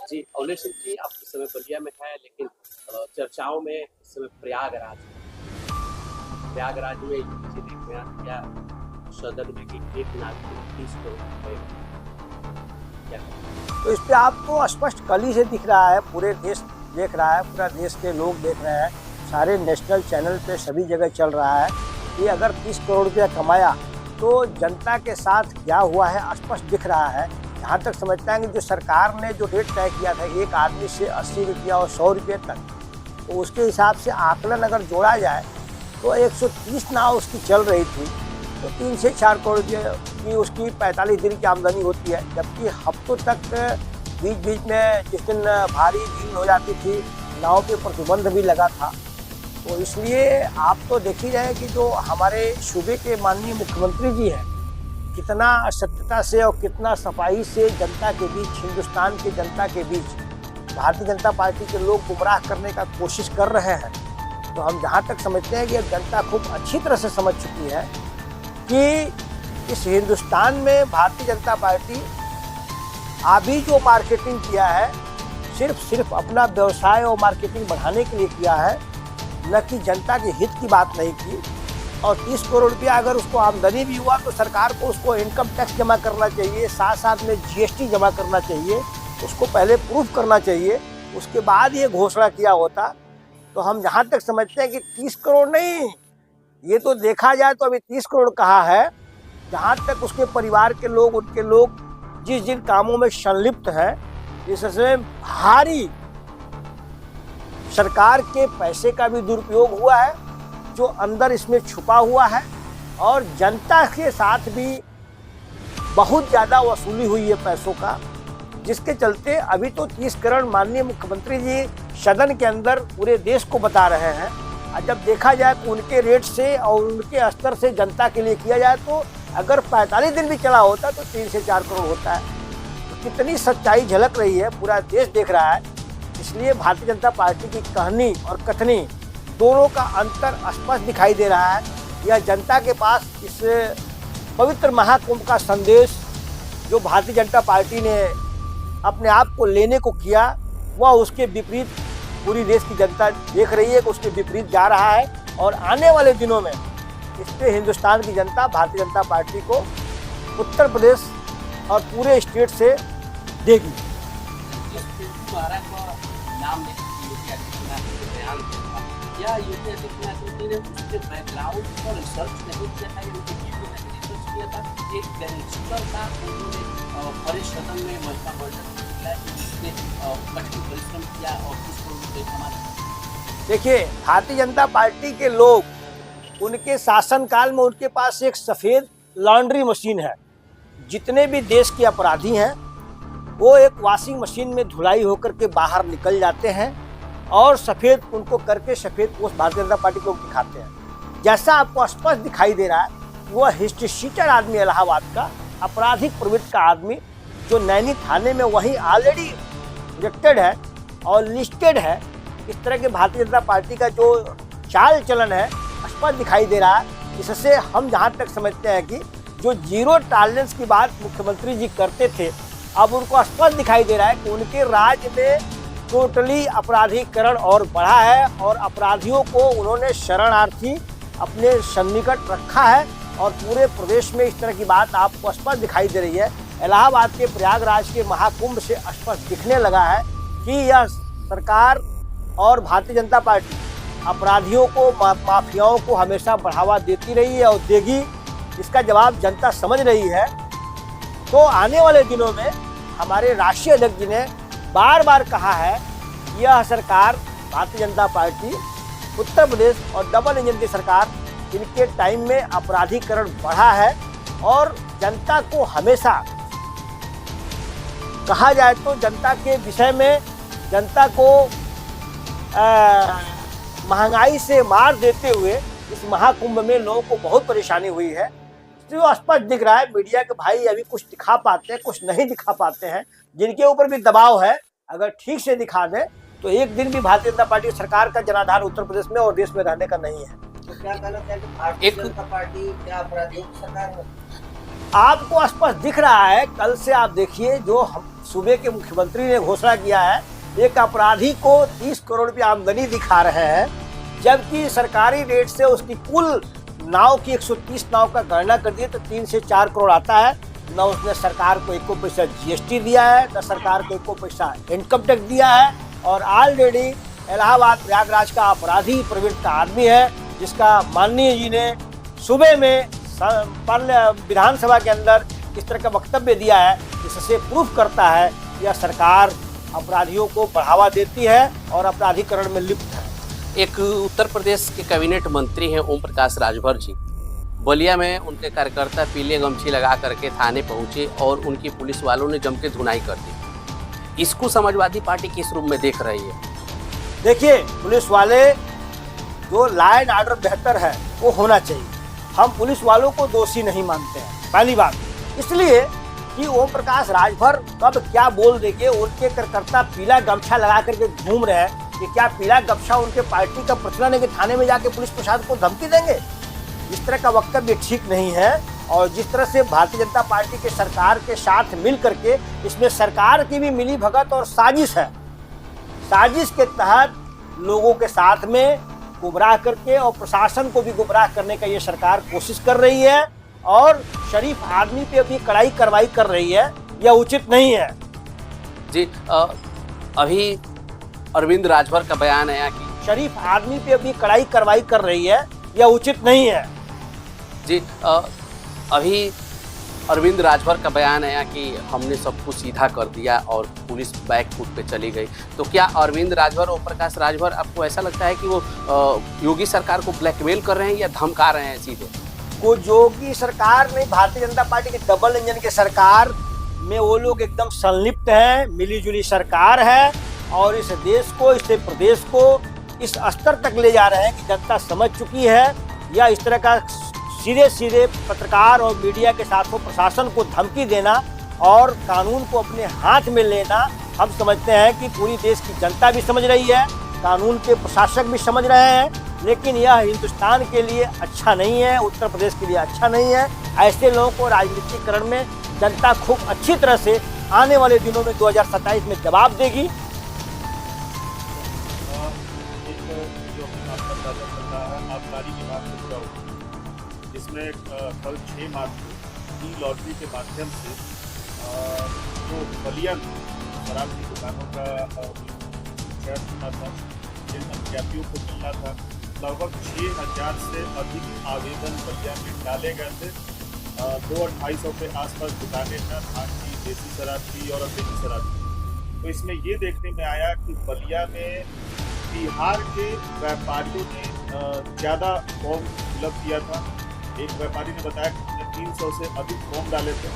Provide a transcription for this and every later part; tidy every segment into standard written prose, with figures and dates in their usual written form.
जी, अवलेश सिंह जी, आप इस समय बलिया में हैं, लेकिन चर्चाओं में इस समय प्रयागराज में यूपी से देखने आ गया सदन में कि एक नागरिक को 30 करोड़ रुपए क्या तो इस पे आपको स्पष्ट कली से दिख रहा है, पूरे देश देख रहा है, पूरा देश के लोग देख रहे हैं, सारे नेशनल चैनल पे सभी जगह चल रहा है कि अगर 30 करोड़ रुपया कमाया तो जनता के साथ क्या हुआ है स्पष्ट दिख रहा है। जहाँ तक समझता है कि जो सरकार ने जो रेट तय किया था एक आदमी से 80 रुपया और 100 रुपये तक, तो उसके हिसाब से आकलन अगर जोड़ा जाए तो 130 नाव उसकी चल रही थी, तो 3 से 4 करोड़ की उसकी 45 दिन की आमदनी होती है। जबकि हफ्तों तक बीच बीच में जिस दिन भारी भीड़ हो जाती थी नाव पे प्रतिबंध भी लगा था। तो इसलिए आप तो देख ही रहे हैं कि जो हमारे सूबे के माननीय मुख्यमंत्री जी हैं कितना सत्यता से और कितना सफाई से जनता के बीच, हिंदुस्तान की जनता के बीच भारतीय जनता पार्टी के लोग गुमराह करने का कोशिश कर रहे हैं। तो हम जहाँ तक समझते हैं कि जनता खूब अच्छी तरह से समझ चुकी है कि इस हिंदुस्तान में भारतीय जनता पार्टी अभी जो मार्केटिंग किया है सिर्फ अपना व्यवसाय और मार्केटिंग बढ़ाने के लिए किया है, न कि जनता के हित की बात नहीं की। और 30 करोड़ रुपया अगर उसको आमदनी भी हुआ तो सरकार को उसको इनकम टैक्स जमा करना चाहिए, साथ साथ में जीएसटी जमा करना चाहिए, उसको पहले प्रूफ करना चाहिए, उसके बाद ये घोषणा किया होता। तो हम जहाँ तक समझते हैं कि 30 करोड़ नहीं, ये तो देखा जाए तो अभी 30 करोड़ कहा है। जहाँ तक उसके परिवार के लोग, उनके लोग जिस जिन कामों में संलिप्त हैं, इससे भारी सरकार के पैसे का भी दुरुपयोग हुआ है जो अंदर इसमें छुपा हुआ है, और जनता के साथ भी बहुत ज़्यादा वसूली हुई है पैसों का, जिसके चलते अभी तो 30 करोड़ माननीय मुख्यमंत्री जी सदन के अंदर पूरे देश को बता रहे हैं। और जब देखा जाए तो उनके रेट से और उनके स्तर से जनता के लिए किया जाए तो अगर 45 दिन भी चला होता तो 3 से 4 करोड़ होता है। तो कितनी सच्चाई झलक रही है, पूरा देश देख रहा है। इसलिए भारतीय जनता पार्टी की कहनी और कथनी दोनों का अंतर स्पष्ट दिखाई दे रहा है। यह जनता के पास इस पवित्र महाकुंभ का संदेश जो भारतीय जनता पार्टी ने अपने आप को लेने को किया, वह उसके विपरीत पूरी देश की जनता देख रही है कि उसके विपरीत जा रहा है। और आने वाले दिनों में इस पे हिंदुस्तान की जनता भारतीय जनता पार्टी को उत्तर प्रदेश और पूरे स्टेट से देगी। या योगी आदित्यनाथ जी ने उसके बैकग्राउंड पर रिसर्च नहीं किया था, रिसर्च किया था एक गैंगस्टर था, उन्होंने बड़े सदन में महिला वर्जन किया, जिसने कठिन परिश्रम किया और किस करोड़ कमाया। देखिए, भारतीय जनता पार्टी के लोग उनके शासनकाल में उनके पास एक सफ़ेद लॉन्ड्री मशीन है। जितने भी देश के अपराधी हैं वो एक वॉशिंग मशीन में धुलाई होकर के बाहर निकल जाते हैं और सफ़ेद उनको करके सफ़ेद पोस्ट भारतीय जनता पार्टी को दिखाते हैं। जैसा आपको स्पष्ट दिखाई दे रहा है वह हिस्ट्री शीटर आदमी, इलाहाबाद का आपराधिक प्रवृत्ति का आदमी जो नैनी थाने में वहीं ऑलरेडी रिजेक्टेड है और लिस्टेड है। इस तरह के भारतीय जनता पार्टी का जो चाल चलन है स्पष्ट दिखाई दे रहा है। इससे हम जहाँ तक समझते हैं कि जो जीरो टॉलरेंस की बात मुख्यमंत्री जी करते थे, अब उनको स्पष्ट दिखाई दे रहा है कि उनके राज्य में टोटली अपराधीकरण और बढ़ा है और अपराधियों को उन्होंने शरणार्थी अपने सन्निकट रखा है। और पूरे प्रदेश में इस तरह की बात आपको स्पष्ट दिखाई दे रही है। इलाहाबाद के प्रयागराज के महाकुंभ से स्पष्ट दिखने लगा है कि यह सरकार और भारतीय जनता पार्टी अपराधियों को, माफियाओं को हमेशा बढ़ावा देती रही है और देगी। इसका जवाब जनता समझ रही है। तो आने वाले दिनों में हमारे राष्ट्रीय अध्यक्ष जी ने बार बार कहा है यह सरकार भारतीय जनता पार्टी, उत्तर प्रदेश और डबल इंजन की सरकार, इनके टाइम में अपराधीकरण बढ़ा है। और जनता को हमेशा कहा जाए तो जनता के विषय में जनता को महंगाई से मार देते हुए इस महाकुंभ में लोगों को बहुत परेशानी हुई है। तो स्पष्ट दिख रहा है। मीडिया के भाई अभी कुछ दिखा पाते हैं, कुछ नहीं दिखा पाते हैं, जिनके ऊपर भी दबाव है। अगर ठीक से दिखा दें तो एक दिन भी भारतीय जनता पार्टी सरकार का जनाधार उत्तर प्रदेश में और देश में रहने का नहीं है। तो क्या कहना चाहिए भारतीय जनता पार्टी क्या अपराधियों की सरकार है? आपको स्पष्ट दिख रहा है। कल से आप देखिए जो सूबे के मुख्यमंत्री ने घोषणा किया है, एक अपराधी को 30 करोड़ रुपया आमदनी दिखा रहे हैं, जबकि सरकारी रेट से उसकी कुल नाव की 130 नाव का गणना कर दिए तो 3 से 4 करोड़ आता है। न उसने सरकार को एको पैसा जीएसटी दिया है, न सरकार को एको पैसा इनकम टैक्स दिया है, और ऑलरेडी इलाहाबाद प्रयागराज का अपराधी प्रवृत्ति का आदमी है, जिसका माननीय जी ने सुबह में विधानसभा के अंदर इस तरह का वक्तव्य दिया है, जिससे प्रूफ करता है कि यह सरकार अपराधियों को बढ़ावा देती है और अपराधीकरण में लिप्त है। एक उत्तर प्रदेश के कैबिनेट मंत्री हैं ओम प्रकाश राजभर जी, बलिया में उनके कार्यकर्ता पीले गमछी लगा करके थाने पहुंचे और उनकी पुलिस वालों ने जम के धुनाई कर दी। इसको समाजवादी पार्टी किस रूप में देख रही है? देखिए, पुलिस वाले जो लॉ एंड ऑर्डर बेहतर है वो होना चाहिए। हम पुलिस वालों को दोषी नहीं मानते हैं, पहली बात। इसलिए कि ओम प्रकाश राजभर कब क्या बोल देंगे, उनके कार्यकर्ता पीला गमछा लगा करके घूम रहे हैं, कि क्या पीला गमछा उनके पार्टी का प्रचलन है कि थाने में जाके पुलिस प्रशासन को धमकी देंगे? इस तरह का वक्तव्य ठीक नहीं है। और जिस तरह से भारतीय जनता पार्टी के सरकार के साथ मिल करके, इसमें सरकार की भी मिली भगत और साजिश है, साजिश के तहत लोगों के साथ में गुमराह करके और प्रशासन को भी गुमराह करने का ये सरकार कोशिश कर रही है, और शरीफ आदमी पे भी कड़ाई कार्रवाई कर रही है। यह उचित नहीं है जी। अभी अरविंद राजभर का बयान आया कि शरीफ आदमी पे भी कड़ाई कार्रवाई कर रही है, यह उचित नहीं है जी। अभी अरविंद राजभर का बयान आया कि हमने सब कुछ सीधा कर दिया और पुलिस बैक फुट पे चली गई। तो क्या अरविंद राजभर, ओम प्रकाश राजभर, आपको ऐसा लगता है कि वो योगी सरकार को ब्लैकमेल कर रहे हैं या धमका रहे हैं सीधे? को योगी सरकार नहीं, भारतीय जनता पार्टी के डबल इंजन के सरकार में वो लोग एकदम संलिप्त हैं। मिलीजुली सरकार है और इस देश को, इस प्रदेश को इस स्तर तक ले जा रहे हैं कि जनता समझ चुकी है। या इस तरह का सीधे सीधे पत्रकार और मीडिया के साथ वो प्रशासन को धमकी देना और कानून को अपने हाथ में लेना, हम समझते हैं कि पूरी देश की जनता भी समझ रही है, कानून के प्रशासक भी समझ रहे हैं, लेकिन यह हिंदुस्तान के लिए अच्छा नहीं है, उत्तर प्रदेश के लिए अच्छा नहीं है। ऐसे लोगों को राजनीतिकरण में जनता खूब अच्छी तरह से आने वाले दिनों में 2027 में जवाब देगी। जिसमें कल 6 मार्च को ई लॉटरी के माध्यम से जो बलिया शराब की दुकानों का चयन होना था, जिन अभ्यर्थियों को मिलना था, लगभग 6000 से अधिक आवेदन बलिया में डाले गए थे। 2-250 के आसपास दुकानें हैं, भांग की, देसी शराब की और अंग्रेजी शराब की। तो इसमें ये देखने में आया कि बलिया में बिहार के व्यापारियों ने ज़्यादा फॉर्म फिलअप किया था। एक व्यापारी ने बताया कि उसने 300 से अधिक फॉर्म डाले थे,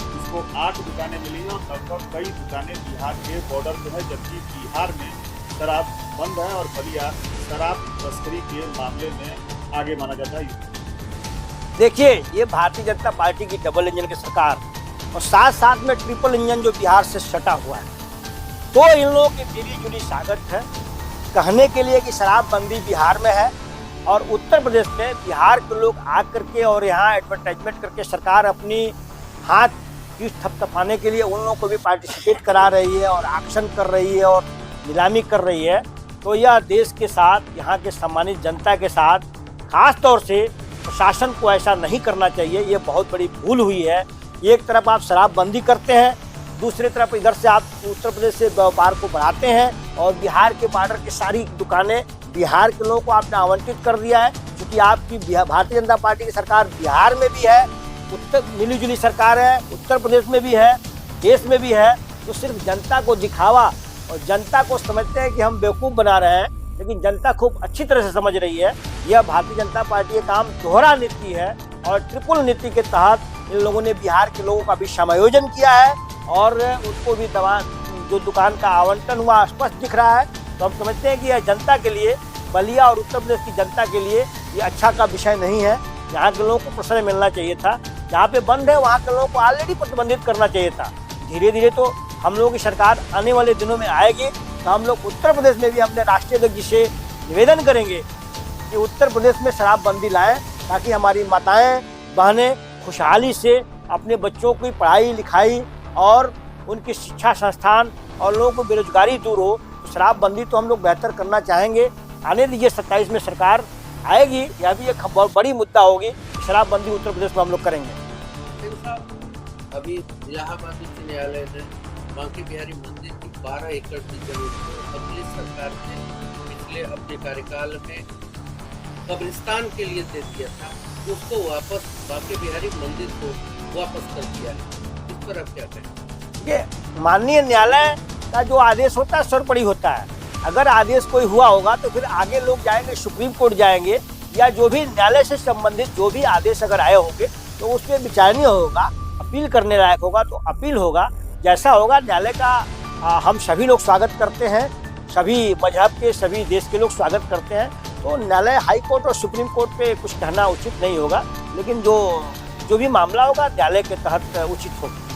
जिसको 8 दुकानें मिली हैं और लगभग कई दुकानें बिहार के बॉर्डर पे है, जबकि बिहार में शराब बंद है और बलिया शराब तस्करी के मामले में आगे माना जाता है। देखिए, ये भारतीय जनता पार्टी की डबल इंजन की सरकार और साथ साथ में ट्रिपल इंजन जो बिहार से सटा हुआ है, तो इन लोगों की मिली जुली साजिश है कहने के लिए कि शराबबंदी बिहार में है, और उत्तर प्रदेश में बिहार के लोग आ करके और यहाँ एडवर्टाइजमेंट करके सरकार अपनी हाथ की थपथपाने के लिए उन लोगों को भी पार्टिसिपेट करा रही है और एक्शन कर रही है और नीलामी कर रही है। तो यह देश के साथ, यहाँ के सम्मानित जनता के साथ, खास तौर से प्रशासन को ऐसा नहीं करना चाहिए। ये बहुत बड़ी भूल हुई है। एक तरफ आप शराबबंदी करते हैं, दूसरी तरफ इधर से आप उत्तर प्रदेश से व्यापार को बढ़ाते हैं और बिहार के बॉर्डर की सारी दुकानें बिहार के लोगों को आपने आवंटित कर दिया है। क्योंकि आपकी भारतीय जनता पार्टी की सरकार बिहार में भी है, उत्तर मिलीजुली सरकार है, उत्तर प्रदेश में भी है, देश में भी है। तो सिर्फ जनता को दिखावा और जनता को समझते हैं कि हम बेवकूफ़ बना रहे हैं, लेकिन जनता खूब अच्छी तरह से समझ रही है। यह भारतीय जनता पार्टी का काम दोहरा नीति है और ट्रिपल नीति के तहत इन लोगों ने बिहार के लोगों का भी समायोजन किया है और उनको भी जो दुकान का आवंटन हुआ स्पष्ट दिख रहा है। तो हम समझते हैं कि यह जनता के लिए, बलिया और उत्तर प्रदेश की जनता के लिए ये अच्छा का विषय नहीं है। यहाँ के लोगों को प्रश्रय मिलना चाहिए था, जहाँ पे बंद है वहाँ के लोगों को ऑलरेडी प्रतिबंधित करना चाहिए था। धीरे धीरे तो हम लोगों की सरकार आने वाले दिनों में आएगी, तो हम लोग उत्तर प्रदेश में भी अपने राष्ट्रीय अध्यक्ष जी से निवेदन करेंगे कि उत्तर प्रदेश में शराबबंदी लाएं, ताकि हमारी माताएं बहनें खुशहाली से अपने बच्चों की पढ़ाई लिखाई और उनकी शिक्षा संस्थान और लोगों को बेरोजगारी दूर हो। तो शराबबंदी तो हम लोग बेहतर करना चाहेंगे। आने दीजिए 27 में सरकार आएगी, यह भी एक बहुत बड़ी मुद्दा होगी। शराबबंदी उत्तर प्रदेश में हम लोग करेंगे। सिंह साहब, अभी इलाहाबाद उच्च न्यायालय ने बांके बिहारी मंदिर की 12 एकड़ की जमीन को अगली सरकार ने पिछले अपने कार्यकाल में कब्रिस्तान के लिए दे दिया था, उसको वापस बांके बिहारी मंदिर को वापस कर दिया है। इस पर आप क्या कहें? ये माननीय न्यायालय का जो आदेश होता है सर्वोपरि होता है। अगर आदेश कोई हुआ होगा तो फिर आगे लोग जाएंगे, सुप्रीम कोर्ट जाएंगे, या जो भी न्यायालय से संबंधित जो भी आदेश अगर आए होंगे तो उस पर विचारणीय होगा, अपील करने लायक होगा तो अपील होगा। जैसा होगा न्यायालय का हम सभी लोग स्वागत करते हैं, सभी मजहब के सभी देश के लोग स्वागत करते हैं। तो न्यायालय हाई कोर्ट और सुप्रीम कोर्ट पे कुछ कहना उचित नहीं होगा, लेकिन जो भी मामला होगा न्यायालय के तहत उचित होगा।